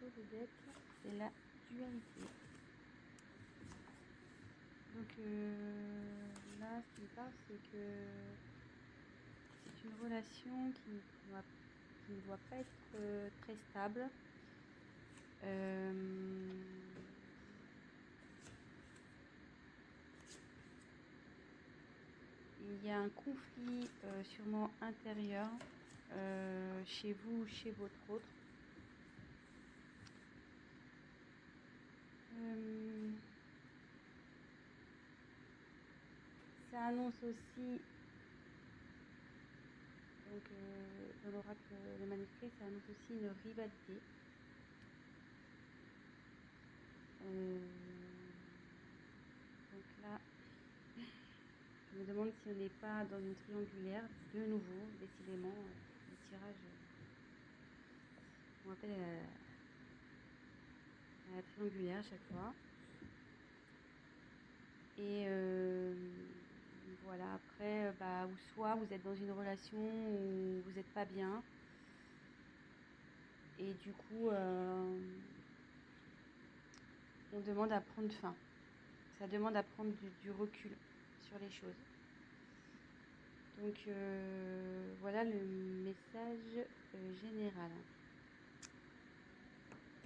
dos de deck, c'est la dualité. Donc là, ce qui me parle, c'est que c'est une relation qui ne doit pas être très stable. Il y a un conflit sûrement intérieur chez vous ou chez votre autre. Ça annonce aussi, donc dans l'oracle de manuscrit, ça annonce aussi une rivalité. Donc là, je me demande si on n'est pas dans une triangulaire, de nouveau, décidément, le tirage, on rappelle à la triangulaire à chaque fois. Et voilà, après, ou soit vous êtes dans une relation où vous n'êtes pas bien, et du coup, on demande à prendre fin. Ça demande à prendre du recul sur les choses. Donc voilà le message général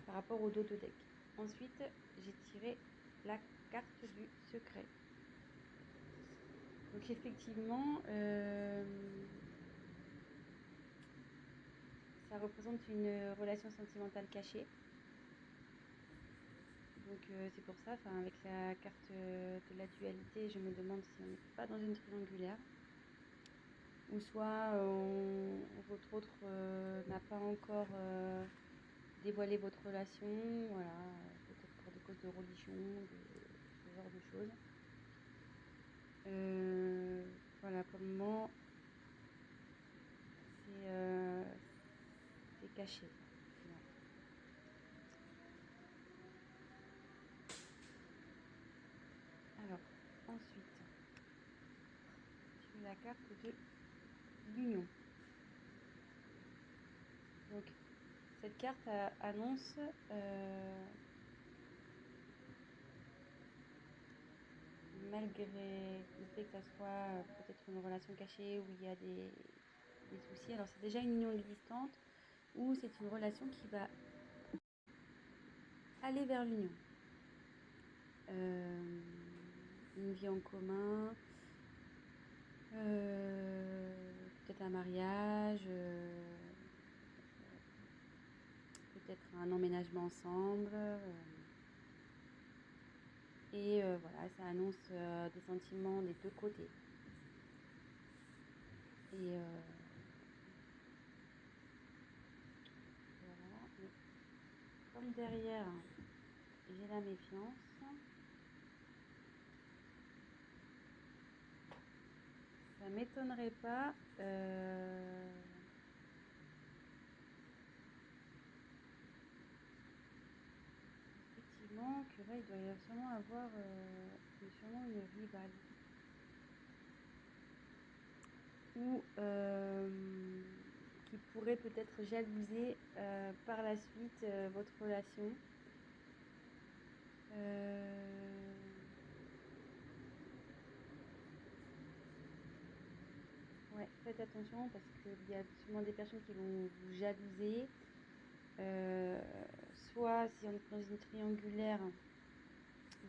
par rapport au dos de deck. Ensuite, j'ai tiré la carte du secret. Donc effectivement, ça représente une relation sentimentale cachée. Donc c'est pour ça, avec la carte de la dualité, je me demande si on n'est pas dans une triangulaire. Ou soit votre autre n'a pas encore dévoilé votre relation, voilà, peut-être pour des causes de religion, ce genre de choses. Voilà, pour le moment, c'est caché. Voilà. Alors, ensuite, j'ai la carte de l'union. Donc, cette carte annonce malgré le fait que ça soit peut-être une relation cachée où il y a des soucis, alors c'est déjà une union existante ou c'est une relation qui va aller vers l'union. Une vie en commun, peut-être un mariage, peut-être un emménagement ensemble. Et voilà, ça annonce des sentiments des deux côtés. Et voilà, mais comme derrière, j'ai la méfiance. Ça m'étonnerait pas effectivement que là il doit y sûrement avoir sûrement une rivale ou qui pourrait peut-être jalouser par la suite votre relation. Ouais, faites attention parce qu'il y a sûrement des personnes qui vont vous jalouser. Soit si on est dans une triangulaire,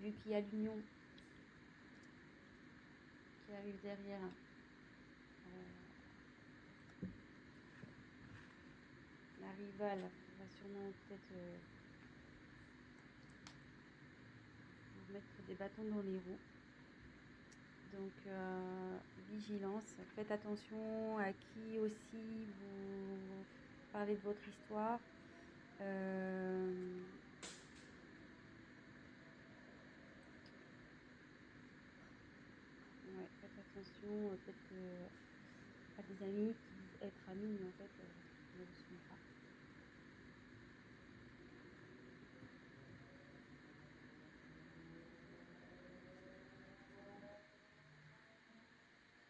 vu qu'il y a l'union qui arrive derrière, la rivale va sûrement peut-être vous mettre des bâtons dans les roues. Donc vigilance, faites attention à qui aussi vous parlez de votre histoire. Ouais, faites attention peut-être à des amis qui disent être amis mais en fait ne le sont pas.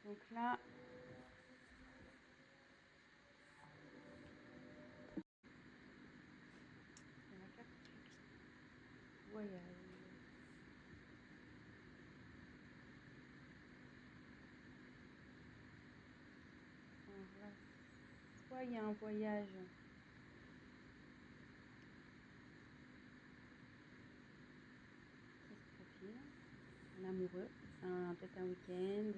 Donc là, voyage. Alors là, soit il y a un voyage qui se profile, un amoureux, peut-être un week-end.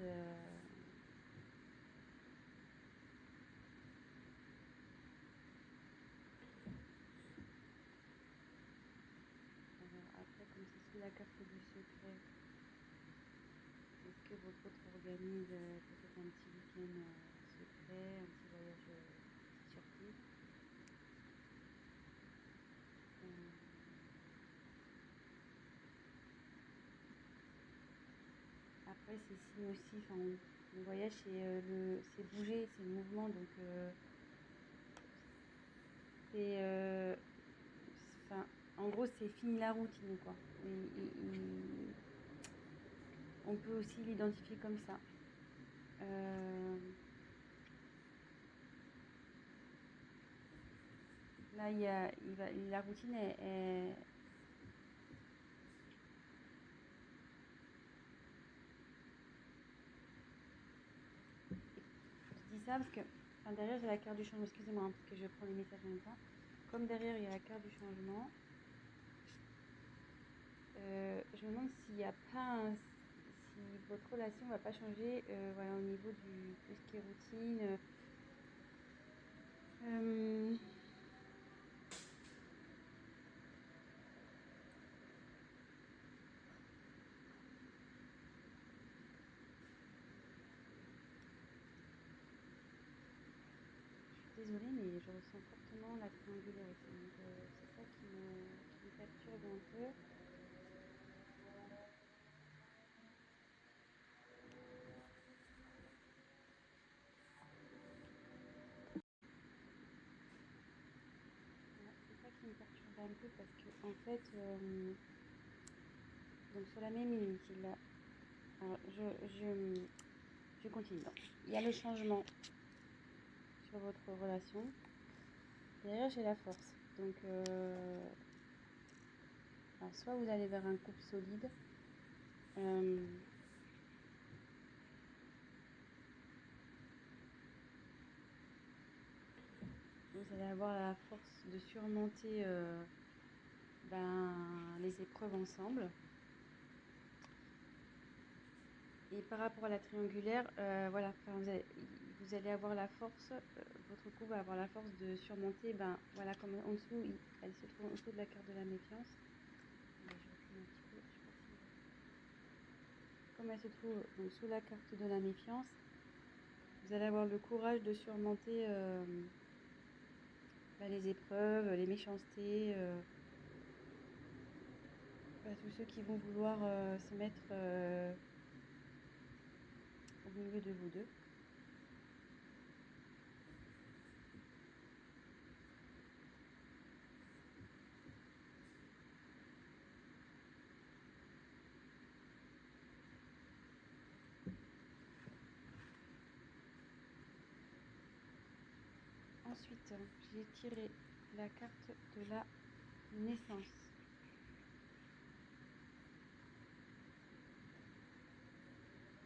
Alors après, comme c'est sous la carte du secret, est-ce que votre autre organise peut-être un petit week-end secret, un petit voyage surprise? Après, c'est signe aussi, enfin, le voyage, c'est bouger, c'est le mouvement, donc c'est, enfin, en gros, c'est fini la routine, quoi. On peut aussi l'identifier comme ça. Là, la routine je dis ça parce que, enfin, derrière, j'ai la carte du changement. Excusez-moi, hein, parce que je prends les messages en même temps. Comme derrière, il y a la carte du changement, je me demande s'il n'y a pas si votre relation ne va pas changer voilà, au niveau du tout ce qui est routine. Je suis désolée, mais je ressens fortement la triangulaire ici. Donc c'est ça qui me perturbe un peu. Ouais, c'est ça qui me perturbe un peu parce que en fait, donc sur la même ligne, alors je continue. Donc, il y a le changement sur votre relation. Derrière, j'ai la force. Donc, alors soit vous allez vers un couple solide. Vous allez avoir la force de surmonter les épreuves ensemble. Et par rapport à la triangulaire, voilà, vous allez avoir la force, votre couple va avoir la force de surmonter, voilà, comme en dessous, elle se trouve en dessous de la carte de la méfiance. Allez, je recule un petit peu, je sais pas si... Comme elle se trouve donc, sous la carte de la méfiance, vous allez avoir le courage de surmonter les épreuves, les méchancetés, tous ceux qui vont vouloir se mettre au milieu de vous deux. Ensuite, j'ai tiré la carte de la naissance.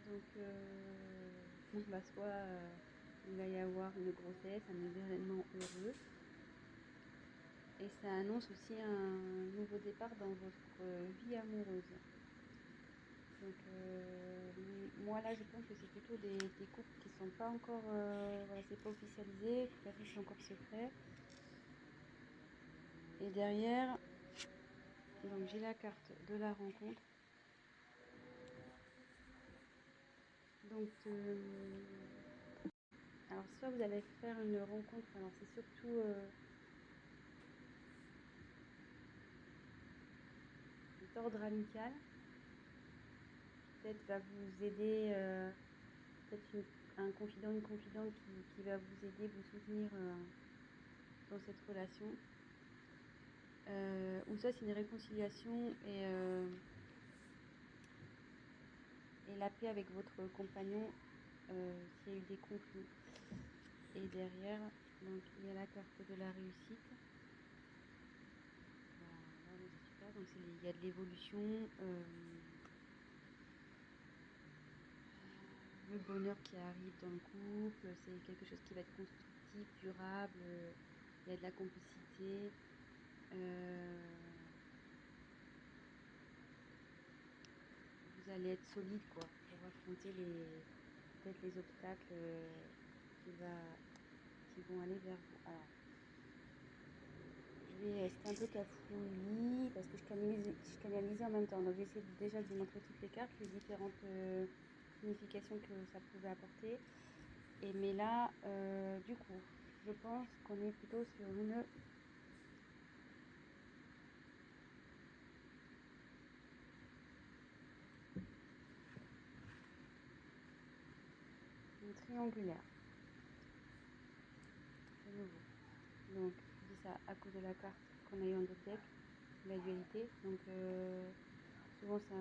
Donc, soit il va y avoir une grossesse, un événement heureux. Et ça annonce aussi un nouveau départ dans votre vie amoureuse. Donc, moi là, je pense que c'est plutôt des couples qui sont pas encore, voilà, c'est pas officialisé, peut-être c'est encore secret. Et derrière, donc j'ai la carte de la rencontre. Donc, alors soit vous allez faire une rencontre, alors c'est surtout d'ordre amical, peut-être va vous aider, peut-être un confident, une confidente qui va vous aider, vous soutenir dans cette relation. Ou ça c'est une réconciliation et la paix avec votre compagnon s'il y a eu des conflits. Et derrière, donc il y a la carte de la réussite. Voilà, là vous êtes super donc il y a de l'évolution, le bonheur qui arrive dans le couple, c'est quelque chose qui va être constructif, durable, il y a de la complicité. Vous allez être solide quoi, pour affronter peut-être les obstacles qui vont aller vers vous. Alors, c'était un peu cafouillis parce que je canalisais en même temps. Donc j'ai essayé déjà de vous montrer toutes les cartes, les différentes significations que ça pouvait apporter. Mais là, du coup, je pense qu'on est plutôt sur une triangulaire. De nouveau. Donc, je dis ça à cause de la carte qu'on a eu en d'autres decks, la dualité. Donc, souvent, ça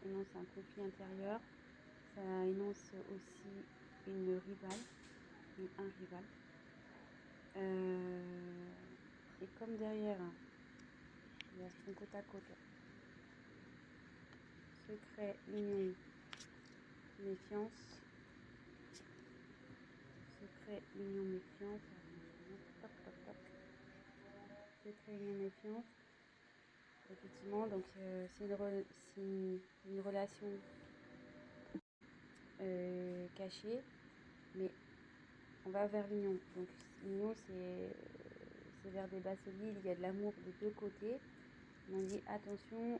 énonce un conflit intérieur. Ça énonce aussi une rivale, un rival. Et comme derrière, il y a son côte à côte. Secret, union, méfiance. Secret, union, méfiance. Toc, toc, toc. Secret, union, méfiance. Effectivement, donc c'est une relation cachée, mais on va vers l'union. Donc l'union, c'est vers des bases solides, il y a de l'amour des deux côtés. On dit attention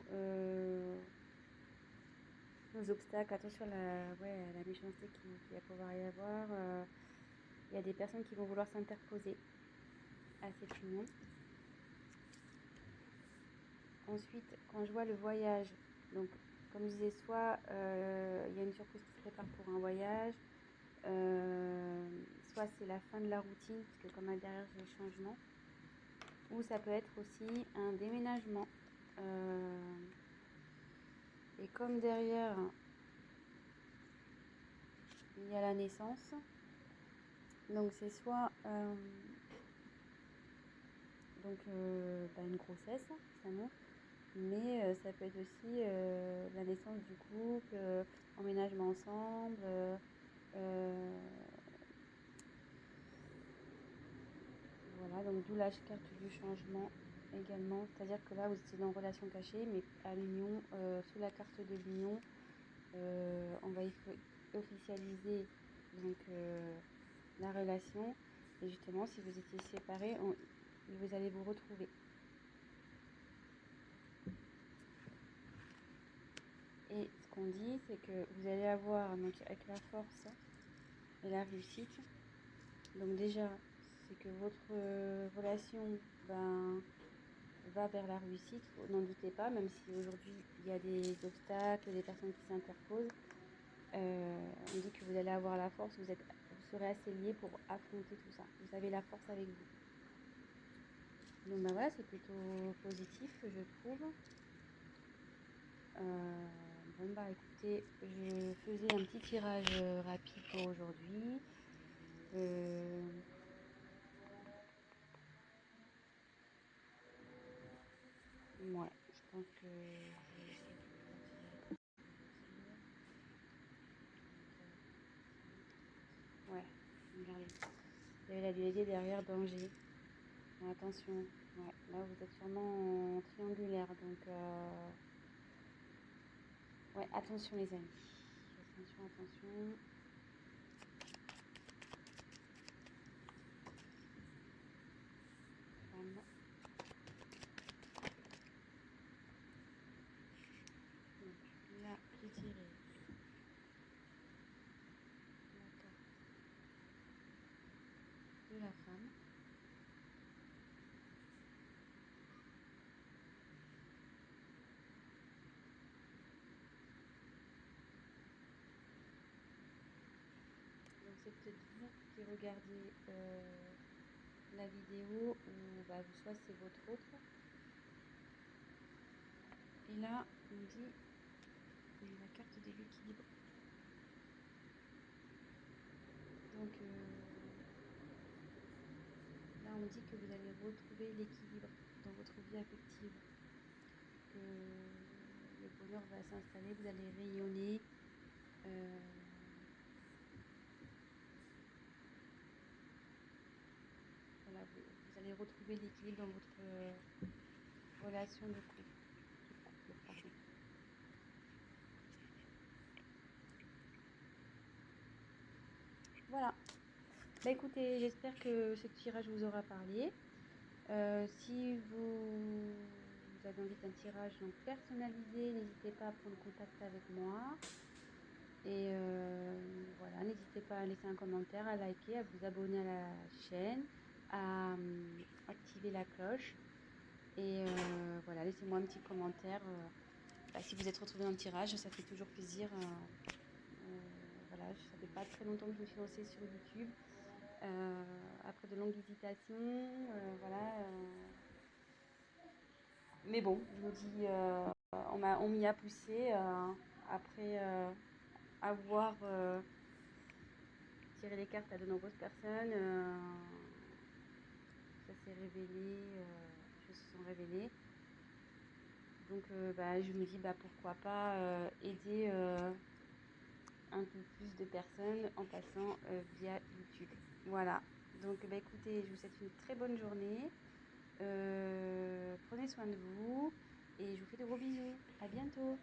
aux obstacles, attention à la méchanceté qu'il va pouvoir y avoir. Il y a des personnes qui vont vouloir s'interposer à cette union. Ensuite, quand je vois le voyage, donc comme je disais, soit il y a une surprise qui se prépare pour un voyage, soit c'est la fin de la routine, parce que comme là derrière j'ai le changement, ou ça peut être aussi un déménagement. Et comme derrière il y a la naissance, donc c'est soit une grossesse qui s'annonce, mais ça peut être aussi la naissance du couple, emménagement ensemble, voilà, donc d'où la carte du changement également, c'est-à-dire que là vous étiez dans relation cachée, mais à l'union, sous la carte de l'union, on va officialiser donc la relation, et justement si vous étiez séparés, vous allez vous retrouver. Et ce qu'on dit, c'est que vous allez avoir, donc avec la force et la réussite, donc déjà, c'est que votre relation va vers la réussite, n'en doutez pas, même si aujourd'hui il y a des obstacles, des personnes qui s'interposent. On dit que vous allez avoir la force, vous serez assez liés pour affronter tout ça. Vous avez la force avec vous. Donc voilà, c'est plutôt positif, je trouve. Écoutez, je faisais un petit tirage rapide pour aujourd'hui. Ouais, je pense que je vais essayer de retirer. Ouais, regardez. Il y avait la dualité derrière danger. Attention, ouais, là vous êtes sûrement en triangulaire, donc ouais, attention les amis. Attention, attention. Femme. Donc là, j'ai tiré la carte de la femme. Donc c'est peut-être vous qui regardez la vidéo ou soit c'est votre autre. Et là, on dit la carte de l'équilibre. Donc là, on dit que vous allez retrouver l'équilibre dans votre vie affective, que le bonheur va s'installer, vous allez rayonner. Voilà, vous allez retrouver l'équilibre dans votre relation de couple. Pardon. Voilà. Bah écoutez, j'espère que ce tirage vous aura parlé. Si vous avez envie d'un tirage donc personnalisé, n'hésitez pas à prendre contact avec moi. Et voilà, n'hésitez pas à laisser un commentaire, à liker, à vous abonner à la chaîne, à activer la cloche. Et voilà, laissez-moi un petit commentaire. Si vous êtes retrouvé dans le tirage, ça fait toujours plaisir. Voilà, ça fait pas très longtemps que je me suis lancée sur YouTube. Après de longues hésitations, voilà. Mais bon, je me dis, on m'y a poussé après avoir tiré les cartes à de nombreuses personnes. Ça s'est révélé, les choses se sont révélées. Donc je me dis pourquoi pas aider un peu plus de personnes en passant via YouTube. Voilà. Donc écoutez, je vous souhaite une très bonne journée. Prenez soin de vous et je vous fais de gros bisous. À bientôt.